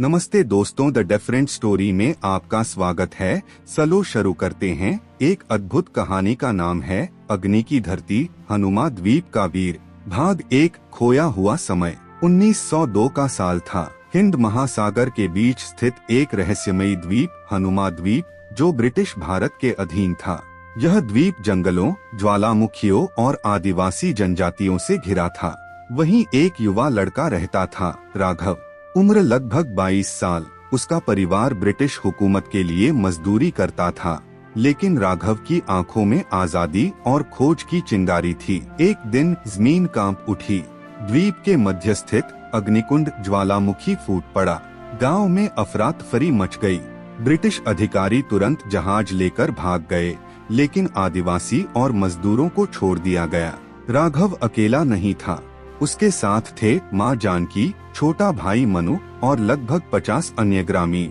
नमस्ते दोस्तों, the different story में आपका स्वागत है। चलो शुरू करते हैं। एक अद्भुत कहानी का नाम है अग्नि की धरती, हनुमा द्वीप का वीर। भाग एक, खोया हुआ समय। 1902 का साल था। हिंद महासागर के बीच स्थित एक रहस्यमयी द्वीप हनुमा द्वीप, जो ब्रिटिश भारत के अधीन था। यह द्वीप जंगलों, ज्वालामुखियों और आदिवासी जनजातियों से घिरा था। वहीं एक युवा लड़का रहता था, राघव। उम्र लगभग 22 साल। उसका परिवार ब्रिटिश हुकूमत के लिए मजदूरी करता था, लेकिन राघव की आंखों में आजादी और खोज की चिंगारी थी। एक दिन जमीन कांप उठी। द्वीप के मध्य स्थित अग्निकुंड ज्वालामुखी फूट पड़ा। गांव में अफरा तफरी मच गई। ब्रिटिश अधिकारी तुरंत जहाज लेकर भाग गए, लेकिन आदिवासी और मजदूरों को छोड़ दिया गया। राघव अकेला नहीं था। उसके साथ थे माँ जानकी, छोटा भाई मनु और लगभग 50 अन्य ग्रामीण।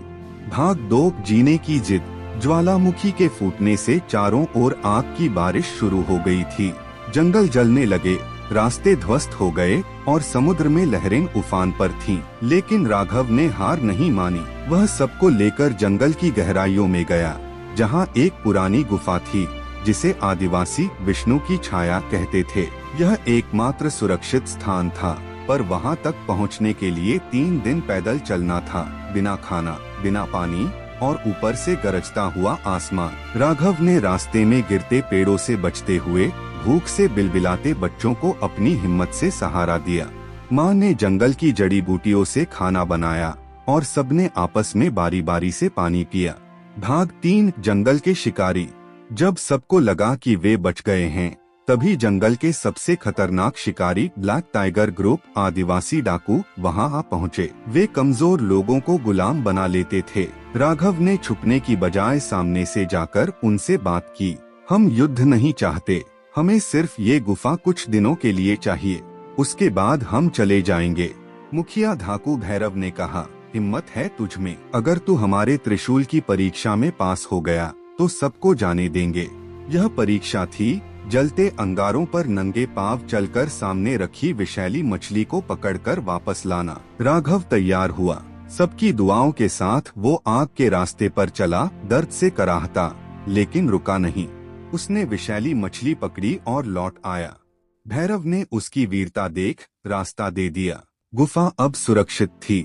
भाग 2, जीने की जिद। ज्वालामुखी के फूटने से चारों ओर आग की बारिश शुरू हो गई थी। जंगल जलने लगे, रास्ते ध्वस्त हो गए और समुद्र में लहरें उफान पर थीं। लेकिन राघव ने हार नहीं मानी। वह सबको लेकर जंगल की गहराइयों में गया, जहाँ एक पुरानी गुफा थी, जिसे आदिवासी विष्णु की छाया कहते थे। यह एकमात्र सुरक्षित स्थान था, पर वहां तक पहुंचने के लिए 3 दिन पैदल चलना था, बिना खाना, बिना पानी और ऊपर से गरजता हुआ आसमान। राघव ने रास्ते में गिरते पेड़ों से बचते हुए, भूख से बिलबिलाते बच्चों को अपनी हिम्मत से सहारा दिया। माँ ने जंगल की जड़ी बूटियों से खाना बनाया और सबने आपस में बारी बारी से पानी पिया। भाग 3, जंगल के शिकारी। जब सबको लगा कि वे बच गए हैं, तभी जंगल के सबसे खतरनाक शिकारी ब्लैक टाइगर ग्रुप आदिवासी डाकू वहां आ पहुंचे। वे कमजोर लोगों को गुलाम बना लेते थे। राघव ने छुपने की बजाय सामने से जाकर उनसे बात की। हम युद्ध नहीं चाहते, हमें सिर्फ ये गुफा कुछ दिनों के लिए चाहिए, उसके बाद हम चले जाएंगे। मुखिया धाकू भैरव ने कहा, हिम्मत है तुझ में। अगर तू हमारे त्रिशूल की परीक्षा में पास हो गया तो सबको जाने देंगे। यह परीक्षा थी जलते अंगारों पर नंगे पांव चलकर सामने रखी विषैली मछली को पकड़कर वापस लाना। राघव तैयार हुआ। सबकी दुआओं के साथ वो आग के रास्ते पर चला, दर्द से कराहता, लेकिन रुका नहीं। उसने विषैली मछली पकड़ी और लौट आया। भैरव ने उसकी वीरता देख रास्ता दे दिया। गुफा अब सुरक्षित थी।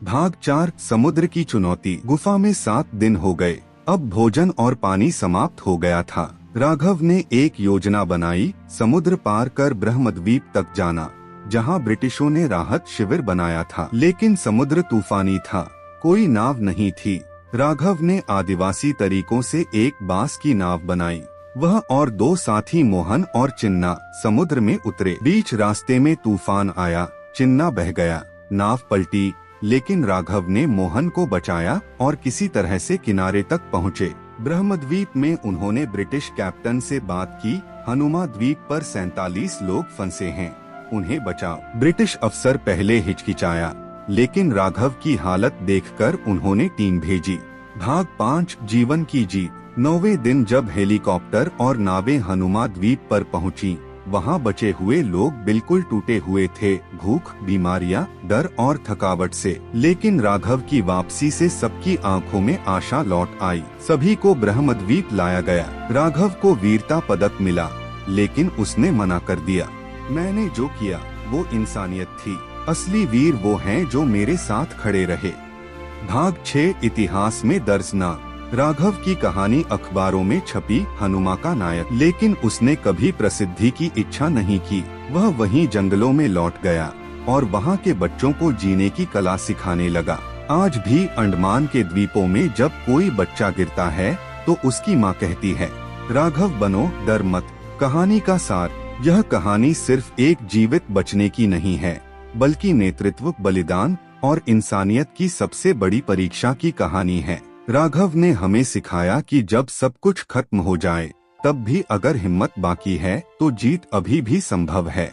भाग 4, समुद्र की चुनौती। गुफा में 7 दिन हो गए। अब भोजन और पानी समाप्त हो गया था। राघव ने एक योजना बनाई, समुद्र पार कर ब्रह्मद्वीप तक जाना, जहां ब्रिटिशों ने राहत शिविर बनाया था। लेकिन समुद्र तूफानी था, कोई नाव नहीं थी। राघव ने आदिवासी तरीकों से एक बांस की नाव बनाई। वह और 2 साथी मोहन और चिन्ना समुद्र में उतरे। बीच रास्ते में तूफान आया, चिन्ना बह गया, नाव पलटी, लेकिन राघव ने मोहन को बचाया और किसी तरह से किनारे तक पहुँचे। ब्रह्मद्वीप में उन्होंने ब्रिटिश कैप्टन से बात की। हनुमा द्वीप पर 47 लोग फंसे हैं, उन्हें बचाओ। ब्रिटिश अफसर पहले हिचकिचाया, लेकिन राघव की हालत देखकर उन्होंने टीम भेजी। भाग 5, जीवन की जीत। 9वें दिन जब हेलीकॉप्टर और नावें हनुमा द्वीप पर पहुंची, वहां बचे हुए लोग बिल्कुल टूटे हुए थे, भूख, बीमारियां, डर और थकावट से। लेकिन राघव की वापसी से सबकी आंखों में आशा लौट आई। सभी को ब्रह्मद्वीप लाया गया। राघव को वीरता पदक मिला, लेकिन उसने मना कर दिया। मैंने जो किया वो इंसानियत थी। असली वीर वो हैं जो मेरे साथ खड़े रहे। भाग 6, इतिहास में दर्ज न। राघव की कहानी अखबारों में छपी, हनुमा का नायक। लेकिन उसने कभी प्रसिद्धि की इच्छा नहीं की। वह वहीं जंगलों में लौट गया और वहां के बच्चों को जीने की कला सिखाने लगा। आज भी अंडमान के द्वीपों में जब कोई बच्चा गिरता है तो उसकी माँ कहती है, राघव बनो, डर मत। कहानी का सार, यह कहानी सिर्फ एक जीवित बचने की नहीं है, बल्कि नेतृत्व, बलिदान और इंसानियत की सबसे बड़ी परीक्षा की कहानी है। राघव ने हमें सिखाया कि जब सब कुछ खत्म हो जाए, तब भी अगर हिम्मत बाकी है तो जीत अभी भी संभव है।